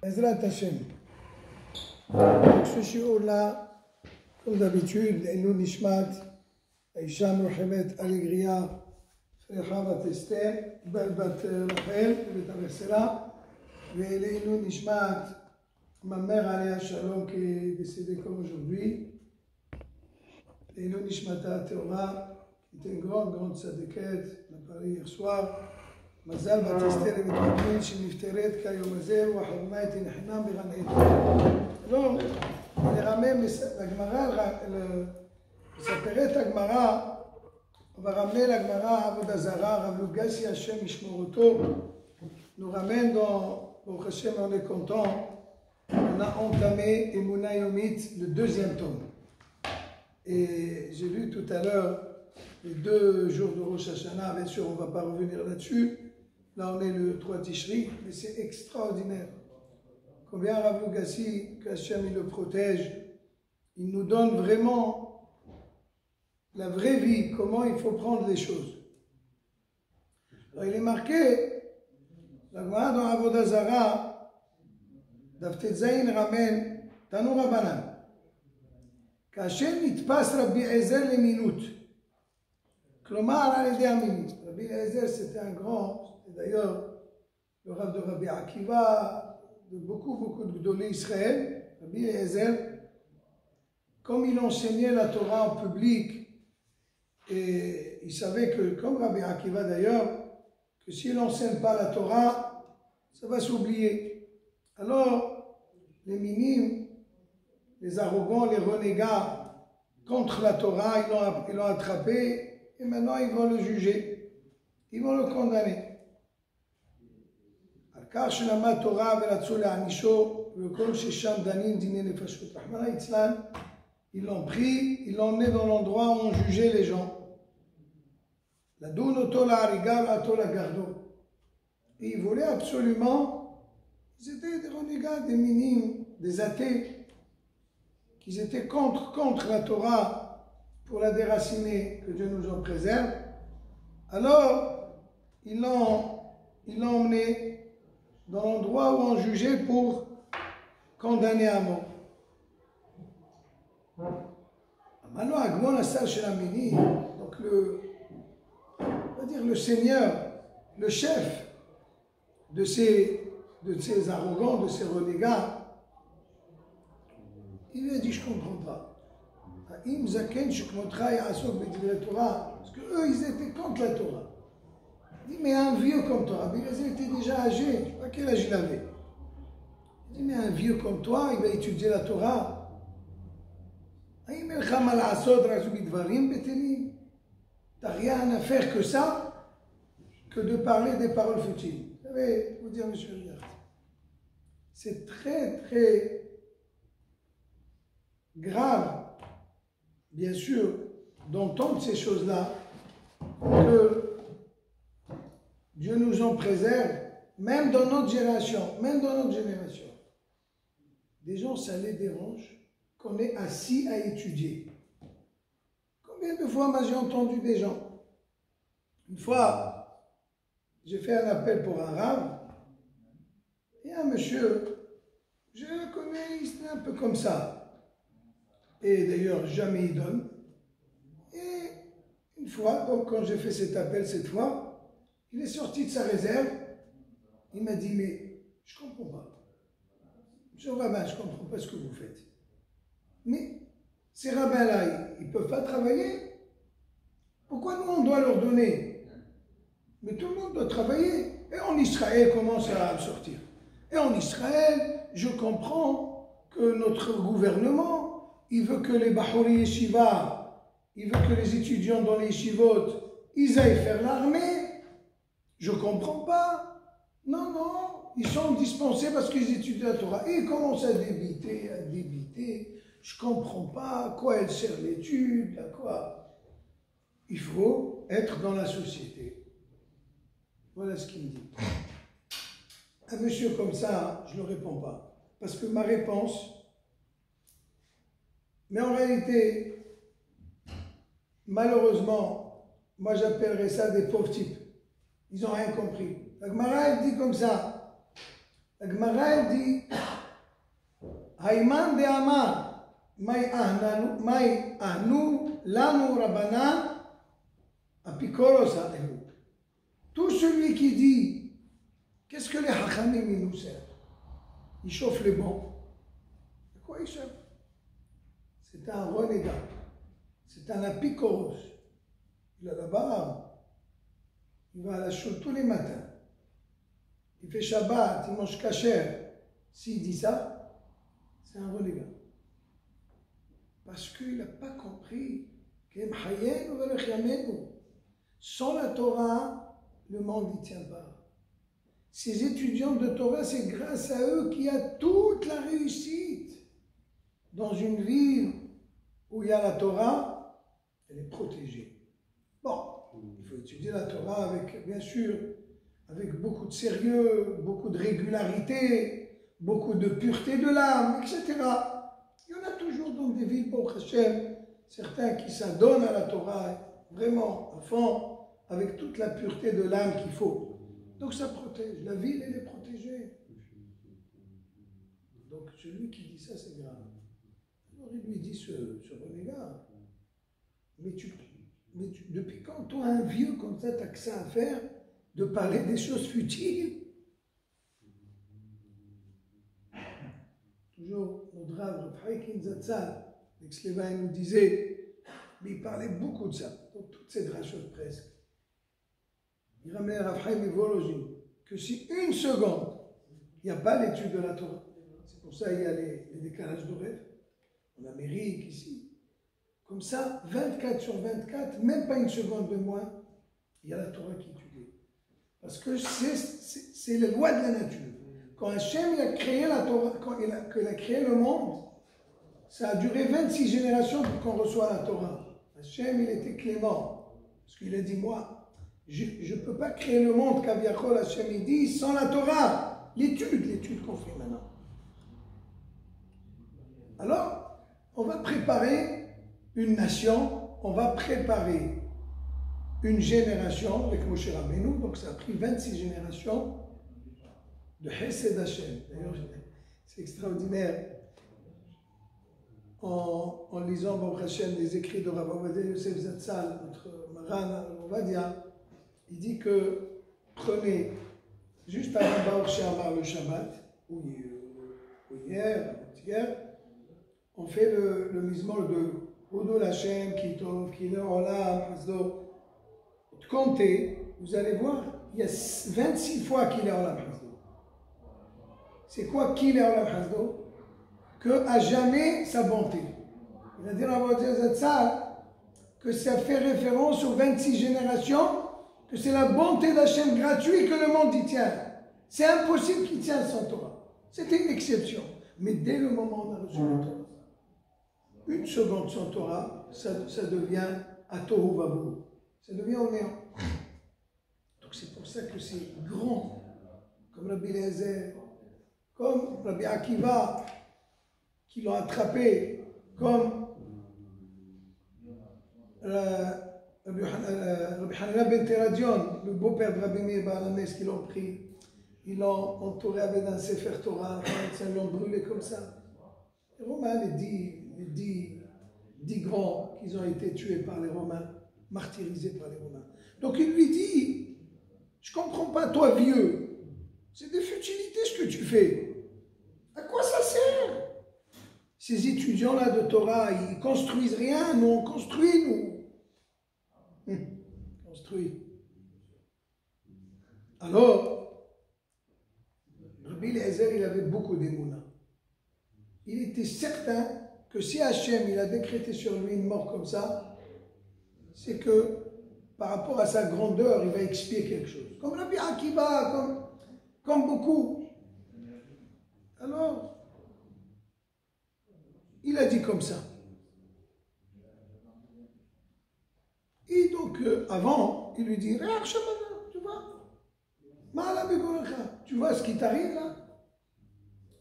Ezrat Hashem. Ce shiur-là, comme d'habitude, Elou Nishmat, Aïcha Mohamed Alegria, Frecha Bat Esther, Bat Rachel, Bat Avessela, et Elou Nishmat, ma mère Aléa Shalom, qui est décédée comme aujourd'hui. Elou Nishmata Théora, qui était une grande tzaddiket, on a parlé hier soir. מזל בת אסתר ותמין שנפטרת כיום הזה וחרמייתי נחנם בגן עדן. לא, לרמם לגמרא, מספרת הגמרא, ורמנה לגמרא עבודה זרה, רב לוגסי השם ישמור אותו. Nous ramène dans, au Hashem, on est content, on a entamé Emouna Yomit, le deuxième tome. Et j'ai lu tout à l'heure les 2 jours de Rosh Hashanah, bien sûr on ne va pas revenir là-dessus. Là, on est le 3 Tishri, mais c'est extraordinaire. Combien Rav Lugassi, qu'Hachem il le protège, il nous donne vraiment la vraie vie, comment il faut prendre les choses. Alors, il est marqué, la Gemara dans Avodah Zara, Daftet Zayin ramène, Tanu Rabbanan, qu'Hachem yitpas Rabbi Ezer les minutes. Klomar al-Edi Aminit. Rabbi Ezer, c'était un grand. D'ailleurs, le Rav de Rabbi Akiva, de beaucoup de Gdolé Israël, Rabbi Ezer, comme il enseignait la Torah en public, et il savait que, comme Rabbi Akiva d'ailleurs, que s'il n'enseigne pas la Torah, ça va s'oublier. Alors, les minimes, les arrogants, les renégats contre la Torah, ils l'ont attrapé, et maintenant ils vont le juger, ils vont le condamner. כך שלמד תורה ורצו להענישו וכל ששם דנים דיני נפשות. רחמנא ליצלן, ils l'ont pris, ils l'ont emmené dans l'endroit où on jugeait les gens. לדון אותו להריגה ועתו לגרדו. Et ils voulaient absolument, ils étaient des renégats, des minimes, des athées, qui étaient contre la Torah pour la déraciner, que Dieu nous en préserve. Alors, ils l'ont emmené dans l'endroit où on jugeait pour condamner à mort. Maintenant, Agmon Assal Shelamini, donc on va dire le seigneur, le chef de ces arrogants, de ces renégats, il lui a dit, je ne comprends pas. Parce qu'eux, ils étaient contre la Torah. Il dit, mais un vieux comme toi, il était déjà âgé, je ne sais pas quel âge il avait. Il dit, mais un vieux comme toi, il va étudier la Torah. Tu n'as rien à faire que ça, que de parler des paroles futiles. Vous savez, vous dire, monsieur Riard, c'est très grave, bien sûr, d'entendre ces choses-là, que Dieu nous en préserve, même dans notre génération, Des gens, ça les dérange qu'on est assis à étudier. Combien de fois j'ai entendu des gens? Une fois, j'ai fait un appel pour un rave, et un monsieur, je le connais, il est un peu comme ça. Et d'ailleurs, jamais il donne. Et une fois, donc quand j'ai fait cet appel cette fois, il est sorti de sa réserve, il m'a dit, mais je ne comprends pas. Monsieur le rabbin, je ne comprends pas ce que vous faites. Mais ces rabbins-là, ils ne peuvent pas travailler. Pourquoi nous, on doit leur donner? Mais tout le monde doit travailler. Et en Israël, comment ça va me sortir? Et en Israël, je comprends que notre gouvernement, il veut que les Bahori Yeshiva, il veut que les étudiants dans les yeshivot, ils aillent faire l'armée. Je ne comprends pas. Non, ils sont dispensés parce qu'ils étudient la Torah. Et ils commencent à débiter. Je ne comprends pas à quoi elle sert l'étude, à quoi. Il faut être dans la société. Voilà ce qu'il me dit. Un monsieur comme ça, je ne réponds pas. Parce que ma réponse, mais en réalité, malheureusement, moi j'appellerais ça des pauvres types. Ils n'ont rien compris. La Gemara, elle dit comme ça. La Gemara elle dit Hayman de Amar, Mai Ahnu, Lanu Rabbanan, Apikoros A'elu. Tout celui qui dit qu'est-ce que les Hachamim nous servent? Ils chauffent les bancs. De quoi ils chauffent? C'est un renégat. C'est un apikoros. Il a la barbe. Il va à la choule tous les matins. Il fait Shabbat, il mange kasher. S'il dit ça, c'est un renégat. Parce qu'il n'a pas compris que sans la Torah, le monde n'y tient pas. Ces étudiants de Torah, c'est grâce à eux qu'il y a toute la réussite. Dans une ville où il y a la Torah, elle est protégée. Bon, il faut étudier la Torah avec, bien sûr, avec beaucoup de sérieux, beaucoup de régularité, beaucoup de pureté de l'âme, etc. Il y en a toujours dans des villes, pour Hachem, certains qui s'adonnent à la Torah, vraiment, à fond, avec toute la pureté de l'âme qu'il faut. Donc ça protège. La ville, elle est protégée. Donc celui qui dit ça, c'est grave. Alors il lui dit ce renégat, mais depuis quand toi, un vieux comme ça, t'as que ça à faire de parler des choses futiles? Toujours, notre Rav Haïkin Zatzal, l'ex-Lévin, nous disait, mais il parlait beaucoup de ça, dans toutes ces drachot presque. Il ramenait à Rav Haïm Volozhin que si une seconde, il n'y a pas l'étude de la Torah, c'est pour ça qu'il y a les décalages d'horaire, en Amérique, ici. Comme ça, 24 sur 24, même pas une seconde de moins, il y a la Torah qui est étudiée. Parce que c'est les lois de la nature. Quand Hachem il a créé la Torah, quand il a créé le monde, ça a duré 26 générations pour qu'on reçoive la Torah. Hachem, il était clément. Parce qu'il a dit, moi, je ne peux pas créer le monde, Kaviachol, Hachem, il dit, sans la Torah. L'étude qu'on fait maintenant. Alors, on va préparer une nation, on va préparer une génération avec Moshe Rabbeinu, donc ça a pris 26 générations de Hesed Hashem. D'ailleurs, c'est extraordinaire. En lisant Baruch Hashem les écrits de Rav Ovadia Yosef Zatzal, notre Maran Ovadia, il dit que prenez, juste avant Baruch She'amar le Shabbat, ou hier, on fait le mismol de Hodol Hashem, Kitov, Killer Olam, Hasdo. Comptez, vous allez voir, il y a 26 fois Killer Olam Hasdo. C'est quoi Killer Olam Hasdo? Que à jamais sa bonté. Il a dit à que ça fait référence aux 26 générations, que c'est la bonté d'Hachem gratuite que le monde y tient. C'est impossible qu'il tienne sans Torah. C'était une exception. Mais dès le moment où on a reçu la Torah, une seconde sans Torah, ça devient à Tohu Vavu. Ça devient au néant. Donc c'est pour ça que c'est grand, comme Rabbi Eliezer, comme Rabbi Akiva, qui l'ont attrapé, comme Rabbi Hanina ben Teradion, le beau-père de Rabbi Meir Baal HaNes, qui l'ont pris. Ils l'ont entouré avec un Sefer Torah, ils l'ont brûlé comme ça. Les Romains, les dix grands qui ont été tués par les Romains, martyrisés par les Romains. Donc il lui dit, je ne comprends pas, toi vieux, c'est des futilités ce que tu fais. À quoi ça sert? Ces étudiants-là de Torah, ils construisent rien, nous on construit, nous. Construit. Alors, Rabbi Eliezer, il avait beaucoup d'émouna. Il était certain que si Hachem, il a décrété sur lui une mort comme ça, c'est que par rapport à sa grandeur, il va expier quelque chose. Comme Rabbi Akiva, comme beaucoup. Alors, il a dit comme ça. Et donc, avant, il lui dit, tu vois ce qui t'arrive là?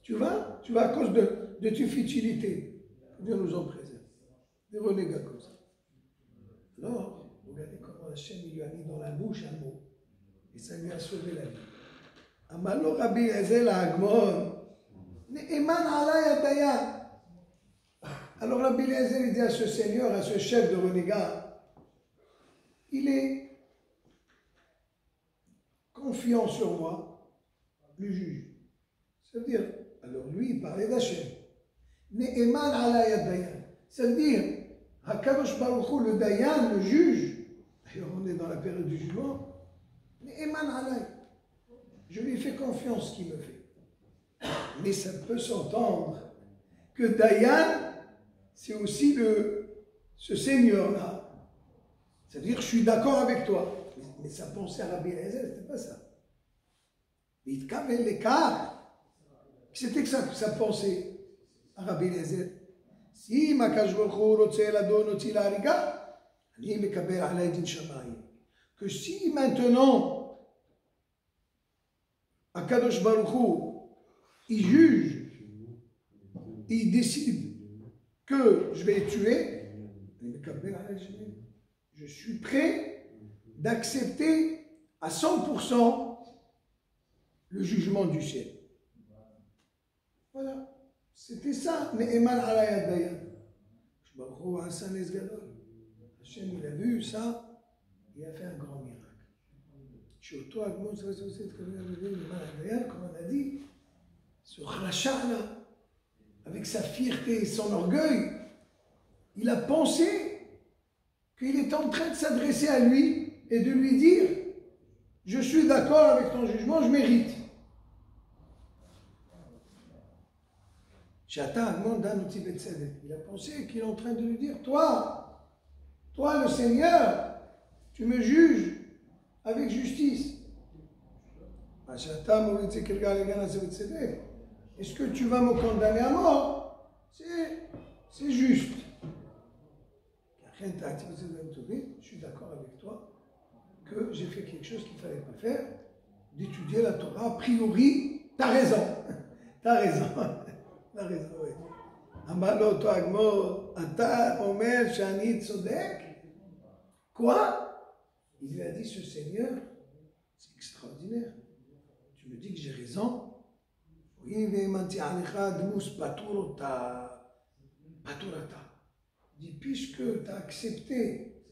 Tu vas à cause de tes futilités. Dieu nous en préserve. Des renégats comme ça. Alors, regardez comment Hachem lui a mis dans la bouche un mot. Et ça lui a sauvé la vie. אמר לו רבי אליעזר לאגמון, נאמן עליי הדיין. Alors Rabbi Eliezer dit à ce seigneur, à ce chef de renégat, il est confiant sur moi, le juge. Ça veut dire, alors lui il parlait d'Hachem. Ne'eman alay ad-dayan. Ça veut dire, Hakadosh Baruch Hu, le dayan, le juge, d'ailleurs on est dans la période du jugement, Ne'eman alay. Je lui fais confiance ce qu'il me fait. Mais ça peut s'entendre que dayan, c'est aussi ce seigneur-là. C'est-à-dire, je suis d'accord avec toi. Mais sa pensée à Rabbi Eliezer, c'était pas ça. Il avait l'écart. C'était que sa pensée à Rabbi Eliezer. Si Makadosh Baruch Hu rotzeh ladon oti la'ariga, ani mekabel alay din shamayim. Que si maintenant, Akadosh Baruch Hu, il juge, il décide que je vais tuer, je suis prêt d'accepter à 100% le jugement du ciel. Voilà, c'était ça. Ne'eman alay ad-dayan. Hachem, il a vu ça, il a fait un grand miracle. Comme on a dit, ce rachat-là, avec sa fierté et son orgueil, il a pensé qu'il était en train de s'adresser à lui et de lui dire « Je suis d'accord avec ton jugement, je mérite. » Il a pensé qu'il est en train de lui dire « Toi le Seigneur, tu me juges avec justice. Est-ce que tu vas me condamner à mort? C'est juste. Je suis d'accord avec toi que j'ai fait quelque chose qu'il ne fallait pas faire, d'étudier la Torah. A priori, t'as raison. T'as raison. T'as raison, oui. Amalo to agmor, ata omer shani tzodek. Quoi? Il lui a dit, ce Seigneur, c'est extraordinaire. Tu me dis que j'ai raison. Il dit, puisque tu as accepté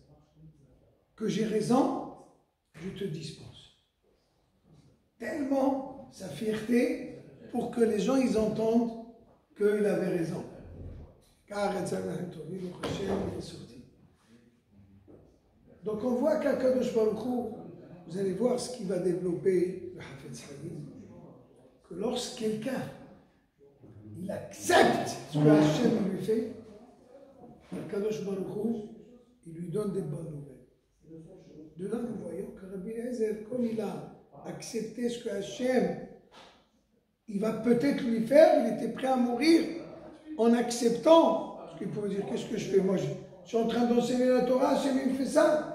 que j'ai raison, je te dispense. Tellement sa fierté pour que les gens ils entendent qu'il avait raison. Car il est sorti. Donc on voit qu'Akadosh Baruch Hu, vous allez voir ce qui va développer le Hafetz Haïm, que lorsque quelqu'un il accepte ce que Hachem lui fait, Akadosh Baruch Hu, il lui donne des bonnes nouvelles. De là, nous voyons que Rabbi Eliezer, comme il a accepté ce que Hachem il va peut-être lui faire, il était prêt à mourir en acceptant. Parce qu'il pouvait dire, qu'est-ce que je fais? Moi, je suis en train d'enseigner la Torah, Hachem il me fait ça.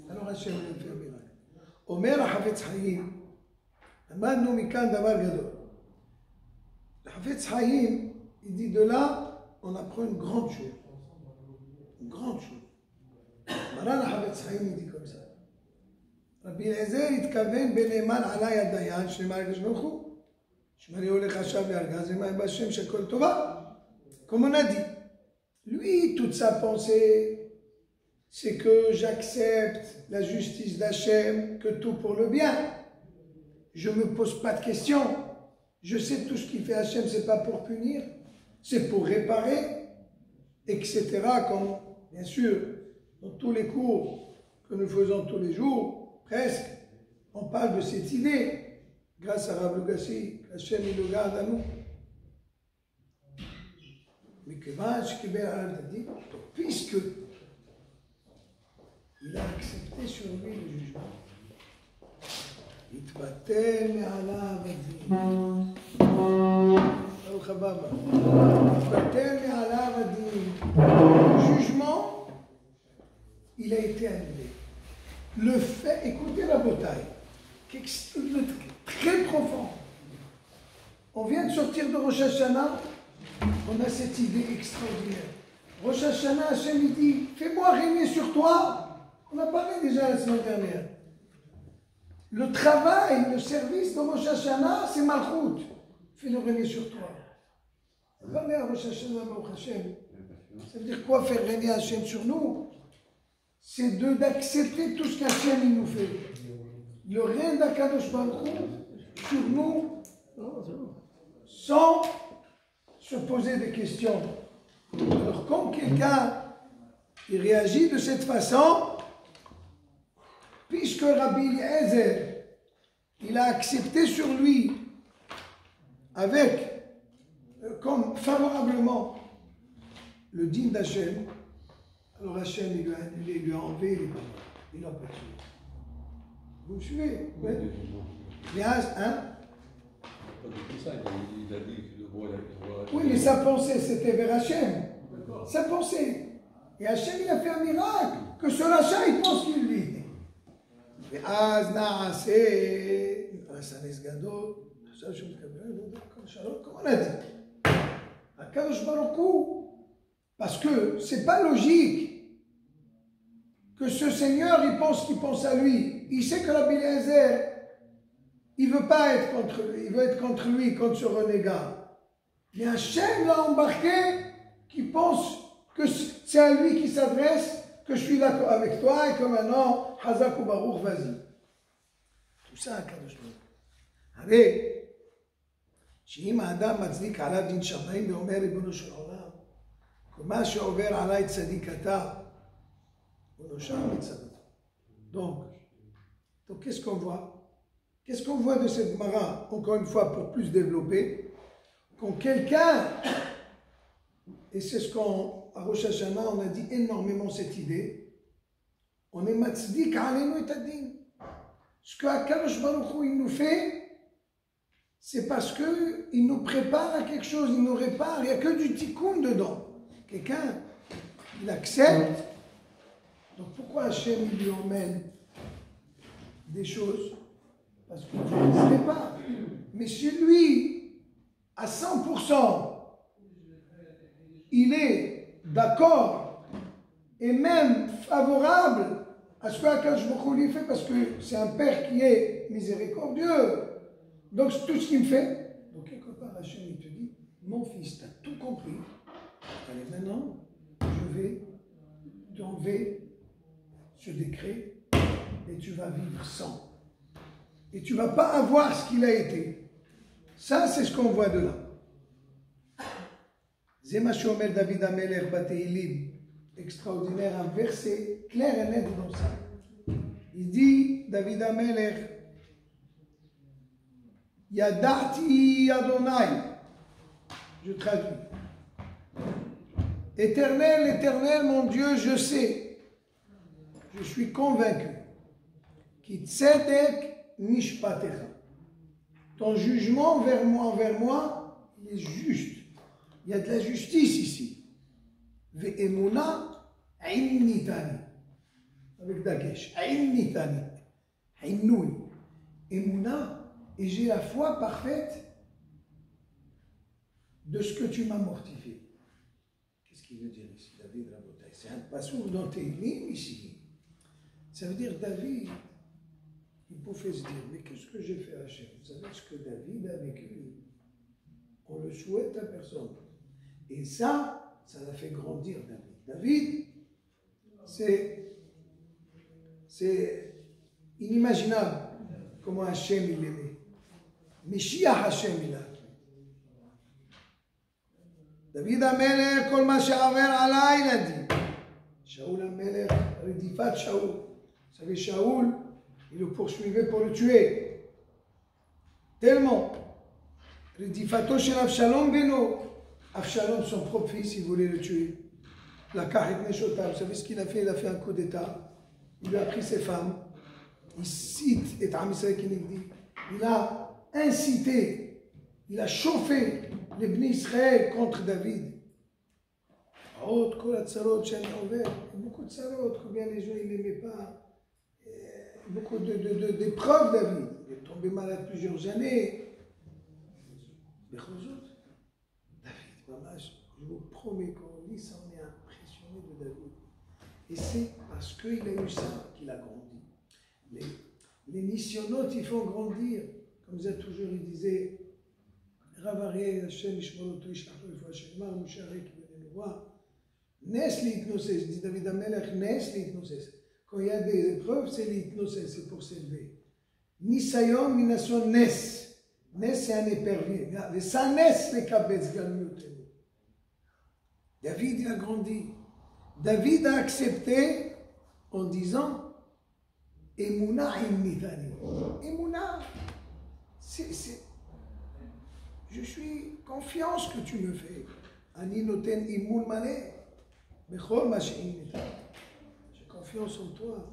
Alors Hachem il me fait un miracle. Omer Hafetz Haïm, Amadnu mikan davar gadol. Le Hafetz Haïm, il dit de là, on apprend une grande chose. Une grande chose. Maran Hafetz Haïm, il dit comme ça. Rabbi Eliezer, il t'kaven beneman alay ad-dayan, shnei Akadosh Baruch Hu. Comme on a dit, lui, toute sa pensée, c'est que j'accepte la justice d'Hachem, que tout pour le bien. Je ne me pose pas de questions. Je sais tout ce qu'il fait Hachem, ce n'est pas pour punir, c'est pour réparer, etc. Comme, bien sûr, dans tous les cours que nous faisons tous les jours, presque, on parle de cette idée. Grâce à Rav Lugassi, Hachem il le garde à nous. Mais que dit, puisque il a accepté sur lui le jugement, il te battait, mais Allah va dire. Le jugement, il a été annulé. Le fait, écoutez la bataille, très profond. On vient de sortir de Rosh Hashanah, on a cette idée extraordinaire. Rosh Hashanah, Hachem il dit, fais-moi régner sur toi. On a parlé déjà la semaine dernière. Le travail, le service de Rosh Hashanah, c'est Malchut. Fais-le régner sur toi. Parlez à Rosh Hashanah, Baruch Hashem. Ça veut dire quoi faire régner Hashem sur nous? C'est d'accepter tout ce qu'Hashem nous fait. Le règne d'Akadosh Baruch Hu sur nous, sans se poser des questions. Alors quand quelqu'un il réagit de cette façon, puisque Rabbi Eliezer, il a accepté sur lui avec, comme favorablement, le dîme d'Hachem, alors Hachem il lui a enlevé les paroles, il l'a pas tué. Vous me suivez? Oui. Hein? Oui, mais sa pensée c'était vers Hachem. Sa pensée. Et Hachem il a fait un miracle, que ce rachat il pense qu'il lui. ואז נעשה נס גדול, עכשיו שהוא מקבל, comme on a dit. Akadosh Baruch Hu, parce que c'est pas logique que ce Seigneur il pense qu'il pense à lui. Il sait que Rabbi Eliezer, il veut pas être contre lui, il veut être contre lui, contre ce renégat. Mais Hachem l'a embarqué qui pense que c'est à lui qui s'adresse, que je suis d'accord avec toi et que maintenant, Hazak ou Baruch, vas-y. Tout ça, Akadosh Baruch. הרי, שאם האדם מצדיק עליו דין שמיים ואומר ריבונו של עולם, ומה שעובר עליי צדיק אתה, הוא נושע מצדו. Donc, qu'est-ce qu'on voit? Qu'est-ce qu'on voit de cette Gemara, encore une fois, pour plus développer? Quand quelqu'un, et c'est ce qu'on, à Rosh Hashanah, on a dit énormément cette idée, on est matzdik alenu et adin. Ce que Akadosh Baruch Hu il nous fait, c'est parce qu'il nous prépare à quelque chose, il nous répare, il n'y a que du tikkun dedans. Quelqu'un, il accepte. Donc pourquoi Hachem il lui emmène des choses? Parce que Dieu ne se répare. Mais si lui, à 100%, il est d'accord et même favorable à ce que Akadosh Baruch Hu lui fait, parce que c'est un père qui est miséricordieux. Donc tout ce qu'il me fait, donc quelque part Hachem il te dit, mon fils, tu as tout compris, allez maintenant, je vais t'enlever ce décret et tu vas vivre sans. Et tu ne vas pas avoir ce qu'il a été. Ça c'est ce qu'on voit de là. Zema Shomer David Amelech Bateilim, extraordinaire, un verset clair et net dans ça. Il dit, David Amelech, Yadati Adonai, je traduis. Éternel, éternel, mon Dieu, je sais, je suis convaincu, Ki tzedek mishpatecha, ton jugement envers moi, il est juste. Il y a de la justice ici. Ve'emuna ainnitani. Avec Dagesh. Ainnitani. Ainnoui. Emuna. Et j'ai la foi parfaite de ce que tu m'as mortifié. Qu'est-ce qu'il veut dire ici, David Rabotai? C'est un passage dans Teilim ici. Ça veut dire David, il pouvait se dire, mais qu'est-ce que j'ai fait à Hachem? Vous savez ce que David a vécu? On le souhaite à personne. Et ça l'a fait grandir David. David, c'est inimaginable comment Hachem il l'aimait. Meshiach Hachem il a. David Amelech, kol ma she'aver alay, il a dit. Shaoul Amelech, Redifat Shaoul. Vous savez, Shaoul, il le poursuivait pour le tuer. Tellement. Redifato shel Avshalom beno. Avshalom, son propre fils, il voulait le tuer. La Kahet Neshota, vous savez ce qu'il a fait? Il a fait un coup d'état. Il lui a pris ses femmes. Il cite, et Am Israël Kenegdi. Il a incité, il a chauffé les Bnei Israël contre David. Beaucoup de tsarot, combien les gens ne l'aimaient pas. Beaucoup d'épreuves, David. Il est tombé malade plusieurs années. David, je vous promets qu'on lit ça, on est impressionné de David. Et c'est parce qu'il a eu ça qu'il a grandi. les nisyonotes, ils font grandir. Comme ça, toujours, il disait, Rav Aryeh, Hashem, Ishmoroto, Ishlachlo, Hashem, Mar, Moshe Aré, qui venait nous voir. Nes l'hypnosis, dit David Amelech, Nes l'hypnosis. Quand il y a des épreuves, c'est l'hypnosis, c'est pour s'élever. Nisayon, Minason, Nes. Nes, c'est un épervier. Les Sanes, les Kabetz, Galmiotenu. David, il a grandi. David a accepté en disant Emouna imnitani. Emouna, je suis confiance que tu me fais. Ani noten imoun malé. Bechol ma she'imnitani. J'ai confiance en toi.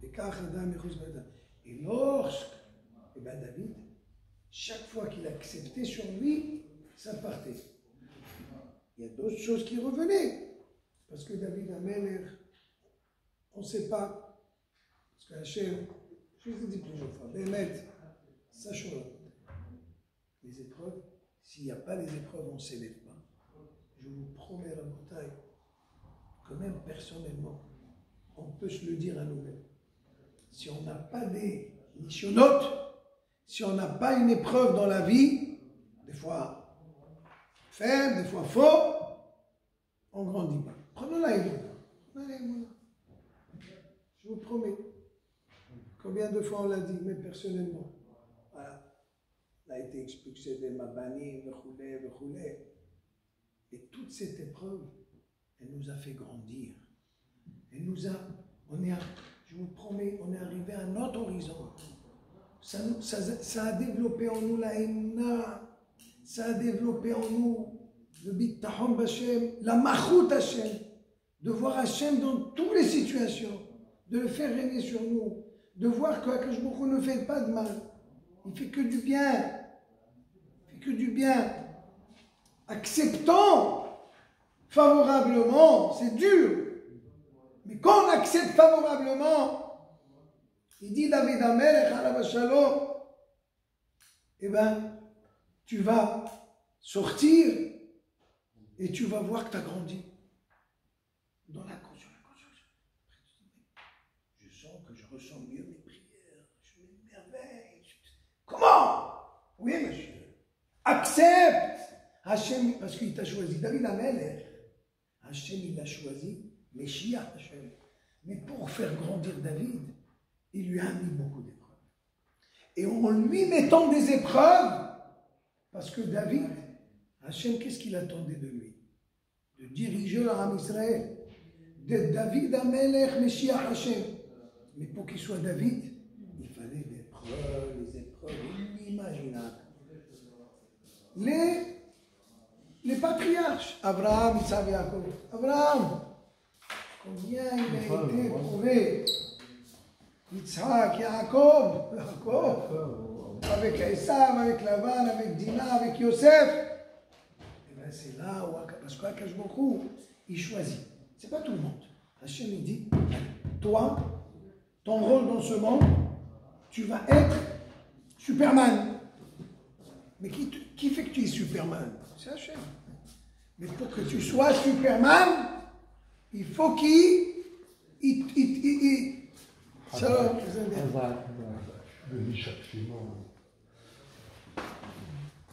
Et lorsque, et bien David, chaque fois qu'il acceptait sur lui, ça partait. Il y a d'autres choses qui revenaient. Parce que David Amelech, on ne sait pas. Parce que Hachem, je vous ai dit plusieurs fois, Bémet, sachons les épreuves, s'il n'y a pas les épreuves, on ne s'élève pas. Je vous promets la montagne que même personnellement, on peut se le dire à nous-mêmes. Si on n'a pas des nisyonotes, si on n'a pas une épreuve dans la vie, des fois faible, des fois faux, on ne grandit pas. Prenons la Emouna. Je vous promets. Combien de fois on l'a dit, mais personnellement. Voilà. On a été expulsé de Mabani, Vechoulé. Et toute cette épreuve, elle nous a fait grandir. Elle nous a, je vous promets, on est arrivé à notre horizon. Ça a développé en nous la Emouna, ça a développé en nous le Bittahon Hashem, la Machout Hashem, de voir Hashem dans toutes les situations, de le faire régner sur nous, de voir que Akash Baruch Hu ne fait pas de mal, il fait que du bien, Acceptons favorablement, c'est dur, mais quand on accepte favorablement, il dit David Amelech, Alav Shalom, eh bien, tu vas sortir et tu vas voir que tu as grandi dans la conscience. Je sens que je ressens mieux mes prières, je m'émerveille. Comment? Oui, monsieur. Accepte Hachem, parce qu'il t'a choisi. David Amelech, Hachem, il l'a choisi, Meshiach Hachem. Mais pour faire grandir David, il lui a mis beaucoup d'épreuves. Et en lui mettant des épreuves, parce que David, Hachem, qu'est-ce qu'il attendait de lui? De diriger l'Aram Israël, d'être David Amelech, Meshiach Hachem. Mais pour qu'il soit David, il fallait des épreuves inimaginables. Les patriarches, Abraham, Yitzhak et Jacob. Abraham, combien il a été éprouvé. Yitzhak, Jacob, avec Esav, avec Lavan, avec Dina, avec Yosef. Et bien c'est là où, parce qu'Akash Baruch Hu, il choisit. C'est pas tout le monde. Hachem il dit, toi, ton rôle dans ce monde, tu vas être Superman. Mais qui fait que tu es Superman? C'est Hachem. Mais pour que tu sois Superman, il faut qu'il... Shalom,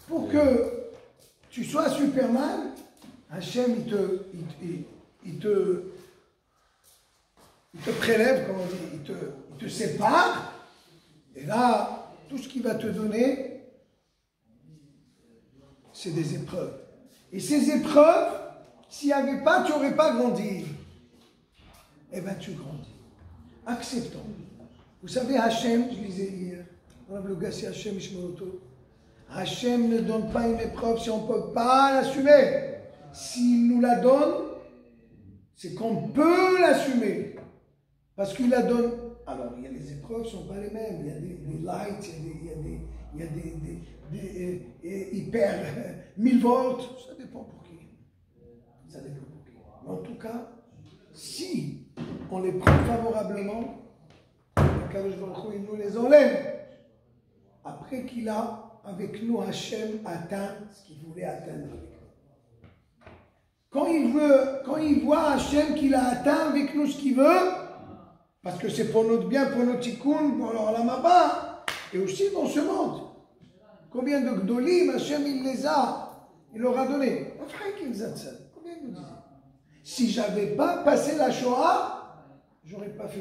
pour que tu sois Superman, Hachem, il te prélève, comment on dit, il te sépare, et là, tout ce qu'il va te donner, c'est des épreuves. Et ces épreuves, s'il n'y avait pas, tu n'aurais pas grandi. Eh bien, tu grandis. Acceptons. Vous savez, Hachem, je lisais hier, dans le Gassi Hachem Ishmoroto, Hachem ne donne pas une épreuve si on ne peut pas l'assumer. S'il nous la donne, c'est qu'on peut l'assumer. Parce qu'il la donne. Alors, il y a les épreuves ne sont pas les mêmes. Il y a des lights, il y a des hyper 1000 volts. Ça dépend pour qui. Ça dépend pour qui. Mais en tout cas, si on les prend favorablement, Akadosh Baruch Hu, il nous les enlève. Après qu'il a, avec nous, Hachem atteint ce qu'il voulait atteindre avec nous. Quand il voit Hachem qu'il a atteint avec nous ce qu'il veut, Parce que c'est pour notre bien, pour notre tikkun, pour l'olam haba, et aussi dans ce monde. Combien de gdolim, Hachem, il les a, il leur a donné. Combien il nous disait? Si j'avais pas passé la Shoah, j'aurais pas fait